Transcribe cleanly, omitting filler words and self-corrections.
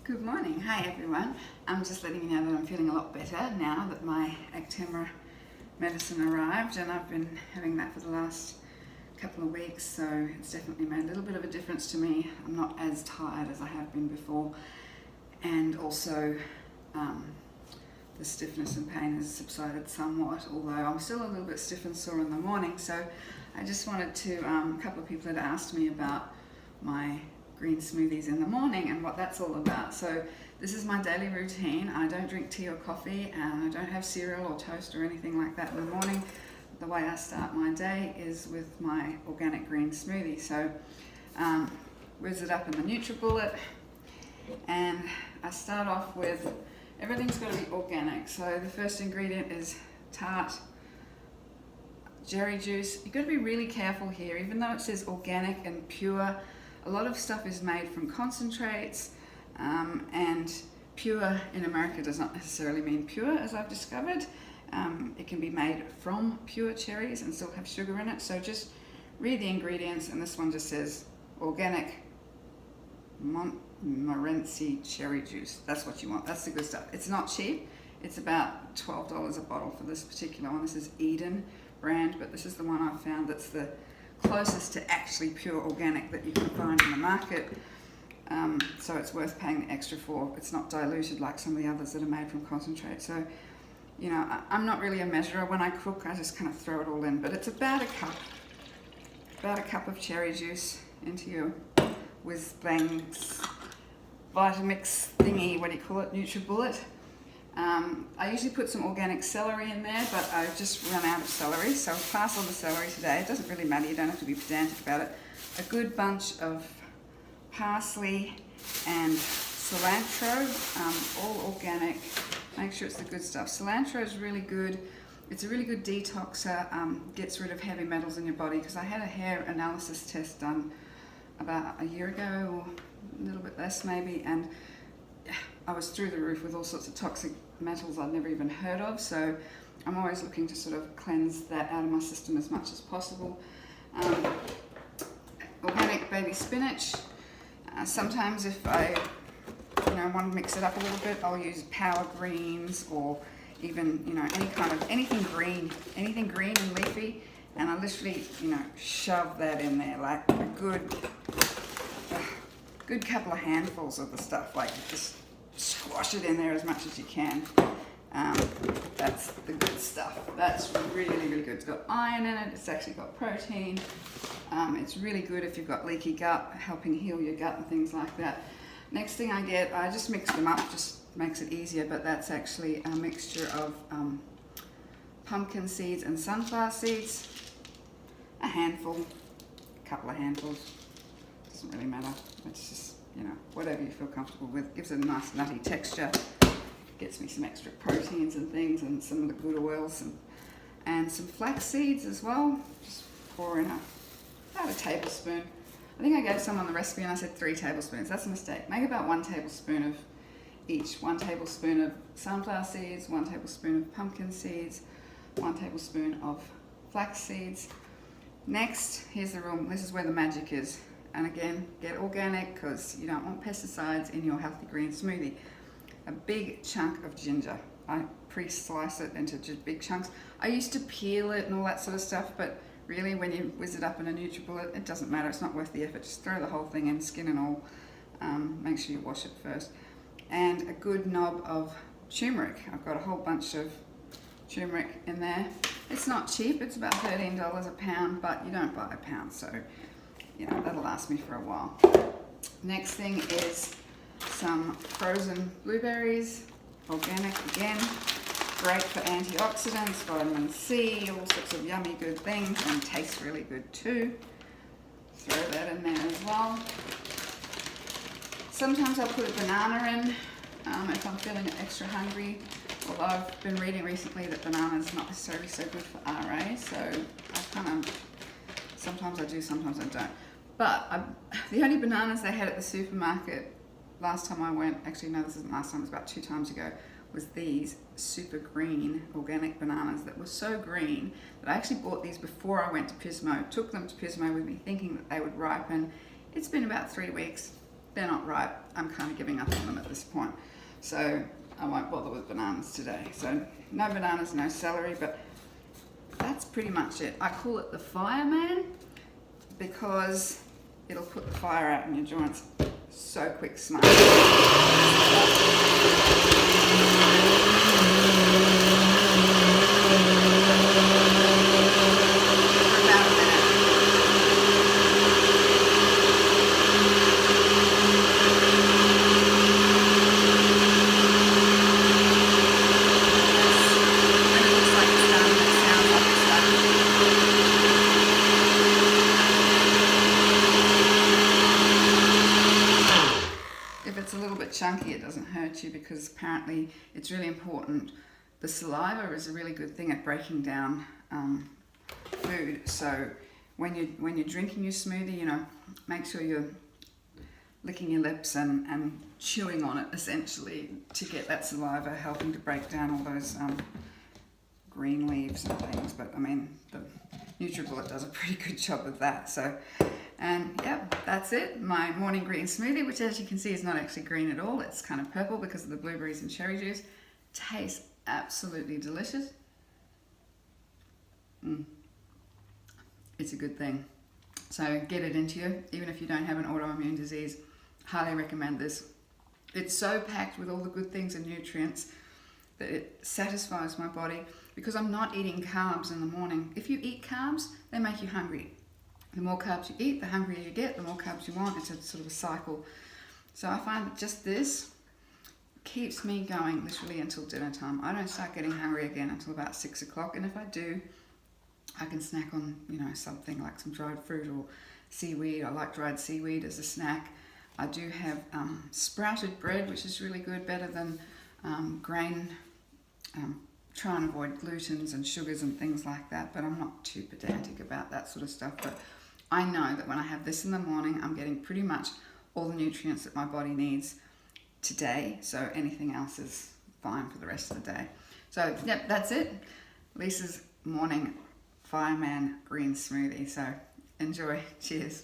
Good morning. Hi everyone. I'm just letting you know that I'm feeling a lot better now that my Actemra medicine arrived, and I've been having that for the last couple of weeks, so it's definitely made a little bit of a difference to me. I'm not as tired as I have been before, and also the stiffness and pain has subsided somewhat, although I'm still a little bit stiff and sore in the morning. So I just wanted to, a couple of people had asked me about my green smoothies in the morning and what that's all about. So this is my daily routine. I don't drink tea or coffee, and I don't have cereal or toast or anything like that in the morning. The way I start my day is with my organic green smoothie. So whiz it up in the Nutri Bullet, and I start off with, everything's got to be organic. So the first ingredient is tart, cherry juice. You've got to be really careful here, even though it says organic and pure. A lot of stuff is made from concentrates, and pure in America does not necessarily mean pure, as I've discovered. It can be made from pure cherries and still have sugar in it. So just read the ingredients, and this one just says organic Montmorency cherry juice. That's what you want. That's the good stuff. It's not cheap. It's about $12 a bottle for this particular one. This is Eden brand, but this is the one I've found that's the closest to actually pure organic that you can find in the market. So it's worth paying the extra for. It's not diluted like some of the others that are made from concentrate. So, you know, I'm not really a measurer. When I cook, I just kind of throw it all in, but it's about a cup of cherry juice into your whiz bangs Vitamix thingy, what do you call it, Nutri Bullet. I usually put some organic celery in there, but I've just run out of celery, so I'll pass on the celery today. It doesn't really matter, you don't have to be pedantic about it. A good bunch of parsley and cilantro, all organic. Make sure it's the good stuff. Cilantro is really good. It's a really good detoxer, gets rid of heavy metals in your body, because I had a hair analysis test done about a year ago, or a little bit less maybe, and I was through the roof with all sorts of toxic metals I'd never even heard of. So I'm always looking to sort of cleanse that out of my system as much as possible. Organic baby spinach. Sometimes if I want to mix it up a little bit, I'll use power greens, or even anything green and leafy, and I literally shove that in there like a good couple of handfuls of the stuff, like just squash it in there as much as you can. That's the good stuff. That's really, really good. It's got iron in it. It's actually got protein. It's really good if you've got leaky gut, helping heal your gut and things like that. Next thing I just mix them up, just makes it easier, but that's actually a mixture of pumpkin seeds and sunflower seeds. A handful, a couple of handfuls. Doesn't really matter. It's just, whatever you feel comfortable with. Gives it a nice nutty texture. Gets me some extra proteins and things, and some of the good oils, and some flax seeds as well. Just pour in about a tablespoon. I think I gave some on the recipe and I said 3 tablespoons. That's a mistake. Make about 1 tablespoon of each. 1 tablespoon of sunflower seeds, 1 tablespoon of pumpkin seeds, 1 tablespoon of flax seeds. Next, here's the rule. This is where the magic is. And again, get organic, because you don't want pesticides in your healthy green smoothie. A big chunk of ginger. I pre-slice it into just big chunks. I used to peel it and all that sort of stuff, but really when you whiz it up in a Nutri Bullet, it doesn't matter. It's not worth the effort. Just throw the whole thing in, skin and all. Make sure you wash it first. And a good knob of turmeric. I've got a whole bunch of turmeric in there. It's not cheap. It's about $13 a pound, but you don't buy a pound, so that'll last me for a while. Next thing is some frozen blueberries, organic again, great for antioxidants, vitamin C, all sorts of yummy good things, and tastes really good too. Throw that in there as well. Sometimes I'll put a banana in if I'm feeling extra hungry, although I've been reading recently that banana is not necessarily so good for RA, so sometimes I do, sometimes I don't. But the only bananas they had at the supermarket last time I went, actually no, this isn't last time, it was about 2 times ago, was these super green organic bananas that were so green that I actually bought these before I went to Pismo. Took them to Pismo with me thinking that they would ripen. It's been about 3 weeks. they're not ripe, I'm kind of giving up on them at this point. So I won't bother with bananas today. So no bananas, no celery, but that's pretty much it. I call it the fireman because it'll put the fire out in your joints so quick, smart. Chunky, it doesn't hurt you because apparently it's really important. The saliva is a really good thing at breaking down food. So when you're drinking your smoothie, you know, make sure you're licking your lips and chewing on it essentially to get that saliva helping to break down all those green leaves and things. But I mean, the Nutri Bullet does a pretty good job with that. So. And yeah, that's it. My morning green smoothie, which as you can see is not actually green at all. It's kind of purple because of the blueberries and cherry juice. Tastes absolutely delicious. It's a good thing. So get it into you, even if you don't have an autoimmune disease. Highly recommend this. It's so packed with all the good things and nutrients that it satisfies my body because I'm not eating carbs in the morning. If you eat carbs, they make you hungry. The more carbs you eat, the hungrier you get, the more carbs you want. It's a sort of a cycle. So I find that just this keeps me going literally until dinner time. I don't start getting hungry again until about 6 o'clock. And if I do, I can snack on, you know, something like some dried fruit or seaweed. I like dried seaweed as a snack. I do have sprouted bread, which is really good, better than grain. Try and avoid glutens and sugars and things like that, but I'm not too pedantic about that sort of stuff. But I know that when I have this in the morning, I'm getting pretty much all the nutrients that my body needs today. So anything else is fine for the rest of the day. So yep, that's it. Lisa's morning fireman green smoothie. So enjoy. Cheers.